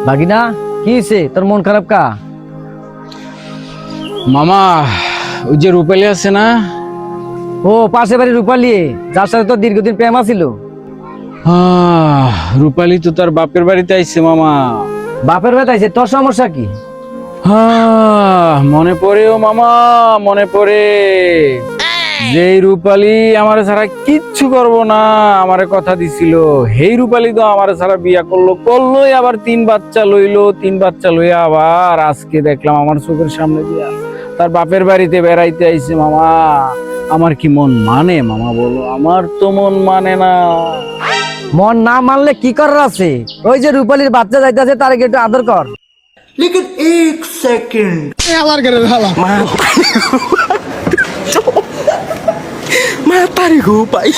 ভাগিনা, কি হয়েছে? তোর মন খারাপ কা? মামা, ওই যে রূপালী আছে না? ও পাশে বাড়ি রূপালী, যার সাথে তোর দীর্ঘদিন প্রেম ছিল। রূপালী তো তার বাপের বাড়িতে আইছে মামা। বাপের বাড়ি আইছে, তোর সমস্যা কি? মনে পড়ে ও মামা, মনে পড়ে। যেই রূপালী আমারে ছাড়া কিচ্ছু করবো না আমারে কথা দিছিল, সেই রূপালী তো আমারে ছাড়া বিয়া করলোই আবার 3 বাচ্চা লইলো, 3 বাচ্চা লইয়া আবার আজকে দেখলাম আমার চোখের সামনে দিয়া তার বাপের বাড়িতে বেড়াইতে আইছে মামা। আমার কি মন মানে মামা, বলো? আমার তো মন মানে না। মন না মানলে কি করার আছে? ওই যে রূপালীর বাচ্চা যাইতেছে, তার একটু আদর কর। लेकिन एक सेकंड আবার করে ভালো मैं तारी को पाई